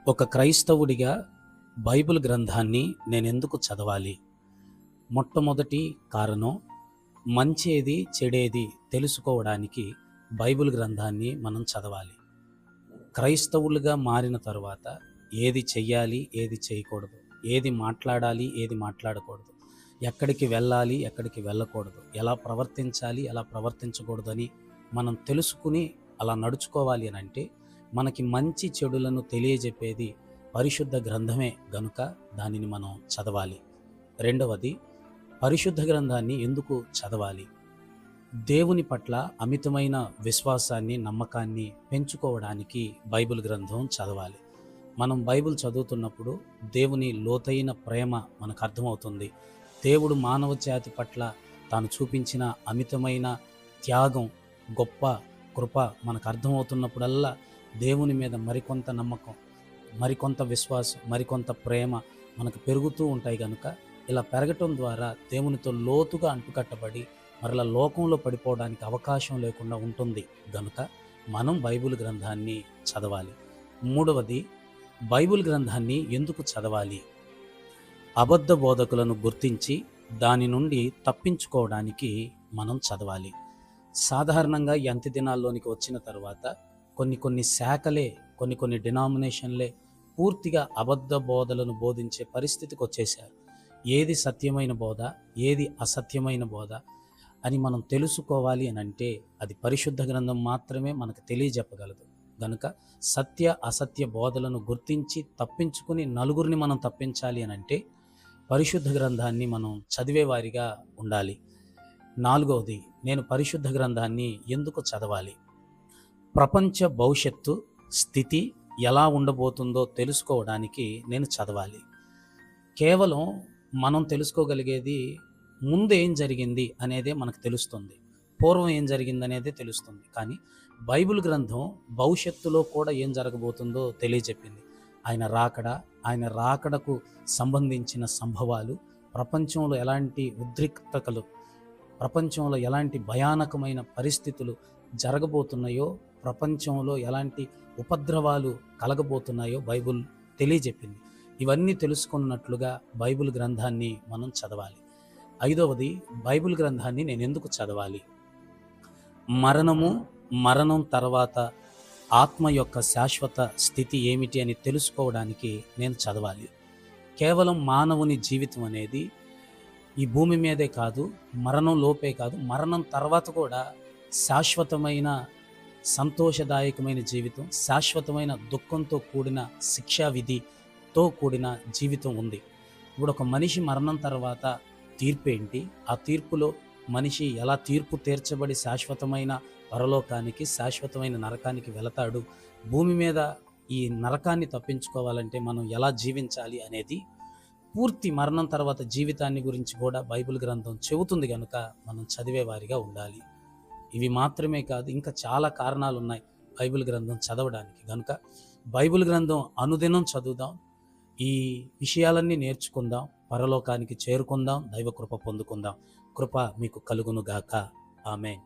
ఒక క్రైస్తవుడిగా బైబిల్ గ్రంథాన్ని నేనెందుకు చదవాలి? మొట్టమొదటి కారణం, మంచేది చెడేది తెలుసుకోవడానికి బైబిల్ గ్రంథాన్ని మనం చదవాలి. క్రైస్తవులుగా మారిన తరువాత ఏది చెయ్యాలి, ఏది చేయకూడదు, ఏది మాట్లాడాలి, ఏది మాట్లాడకూడదు, ఎక్కడికి వెళ్ళాలి, ఎక్కడికి వెళ్ళకూడదు, ఎలా ప్రవర్తించాలి, ఎలా ప్రవర్తించకూడదని మనం తెలుసుకుని అలా నడుచుకోవాలి అని అంటే మనకి మంచి చెడులను తెలియజెప్పేది పరిశుద్ధ గ్రంథమే గనుక దానిని మనం చదవాలి. రెండవది, పరిశుద్ధ గ్రంథాన్ని ఎందుకు చదవాలి? దేవుని పట్ల అమితమైన విశ్వాసాన్ని, నమ్మకాన్ని పెంచుకోవడానికి బైబిల్ గ్రంథం చదవాలి. మనం బైబిల్ చదువుతున్నప్పుడు దేవుని లోతైన ప్రేమ మనకు అర్థమవుతుంది. దేవుడు మానవ జాతి పట్ల తాను చూపించిన అమితమైన త్యాగం, గొప్ప కృప మనకు అర్థమవుతున్నప్పుడల్లా దేవుని మీద మరికొంత నమ్మకం, మరికొంత విశ్వాసం, మరికొంత ప్రేమ మనకు పెరుగుతూ ఉంటాయి కనుక ఇలా పెరగటం ద్వారా దేవునితో లోతుగా అంటుకట్టబడి మరలా లోకంలో పడిపోవడానికి అవకాశం లేకుండా ఉంటుంది గనుక మనం బైబిల్ గ్రంథాన్ని చదవాలి. మూడవది, బైబిల్ గ్రంథాన్ని ఎందుకు చదవాలి? అబద్ధ బోధకులను గుర్తించి దాని నుండి తప్పించుకోవడానికి మనం చదవాలి. సాధారణంగా ఈ అంత్య దినాల్లోనికి వచ్చిన తర్వాత కొన్ని శాఖలే, కొన్ని డినామినేషన్లే పూర్తిగా అబద్ధ బోధలను బోధించే పరిస్థితికి వచ్చేశారు. ఏది సత్యమైన బోధ, ఏది అసత్యమైన బోధ అని మనం తెలుసుకోవాలి అని అంటే అది పరిశుద్ధ గ్రంథం మాత్రమే మనకు తెలియజెప్పగలదు. గనుక సత్య అసత్య బోధలను గుర్తించి తప్పించుకుని నలుగురిని మనం తప్పించాలి అని అంటే పరిశుద్ధ గ్రంథాన్ని మనం చదివేవారిగా ఉండాలి. నాలుగవది, నేను పరిశుద్ధ గ్రంథాన్ని ఎందుకు చదవాలి? ప్రపంచ భవిష్యత్తు స్థితి ఎలా ఉండబోతుందో తెలుసుకోవడానికి నేను చదవాలి. కేవలం మనం తెలుసుకోగలిగేది ముందు ఏం జరిగింది అనేదే మనకు తెలుస్తుంది, పూర్వం ఏం జరిగింది అనేదే తెలుస్తుంది. కానీ బైబిల్ గ్రంథం భవిష్యత్తులో కూడా ఏం జరగబోతుందో తెలియజెప్పింది. ఆయన రాకడకు సంబంధించిన సంభవాలు, ప్రపంచంలో ఎలాంటి ఉద్రిక్తతలు, ప్రపంచంలో ఎలాంటి భయానకమైన పరిస్థితులు జరగబోతున్నాయో, ప్రపంచంలో ఎలాంటి ఉపద్రవాలు కలగబోతున్నాయో బైబిల్ తెలియజెప్పింది. ఇవన్నీ తెలుసుకున్నట్లుగా బైబిల్ గ్రంథాన్ని మనం చదవాలి. ఐదవది, బైబిల్ గ్రంథాన్ని నేను ఎందుకు చదవాలి? మరణం తర్వాత ఆత్మ యొక్క శాశ్వత స్థితి ఏమిటి అని తెలుసుకోవడానికి నేను చదవాలి. కేవలం మానవుని జీవితం అనేది ఈ భూమి మీదే కాదు, మరణం లోపే కాదు, మరణం తర్వాత కూడా శాశ్వతమైన సంతోషదాయకమైన జీవితం, శాశ్వతమైన దుఃఖంతో కూడిన శిక్షా విధితో కూడిన జీవితం ఉంది. ఇప్పుడు ఒక మనిషి మరణం తర్వాత తీర్పేంటి, ఆ తీర్పులో మనిషి ఎలా తీర్పు తీర్చబడి శాశ్వతమైన పరలోకానికి, శాశ్వతమైన నరకానికి వెళతాడు, భూమి మీద ఈ నరకాన్ని తప్పించుకోవాలంటే మనం ఎలా జీవించాలి అనేది పూర్తి మరణం తర్వాత జీవితాన్ని గురించి కూడా బైబిల్ గ్రంథం చెబుతుంది కనుక మనం చదివేవారిగా ఉండాలి. ఇవి మాత్రమే కాదు, ఇంకా చాలా కారణాలు ఉన్నాయి బైబిల్ గ్రంథం చదవడానికి. కనుక బైబిల్ గ్రంథం అనుదినం చదువుదాం, ఈ విషయాలన్నీ నేర్చుకుందాం, పరలోకానికి చేరుకుందాం, దైవ కృప పొందుకుందాం. కృప మీకు కలుగునుగాక. ఆమేన్.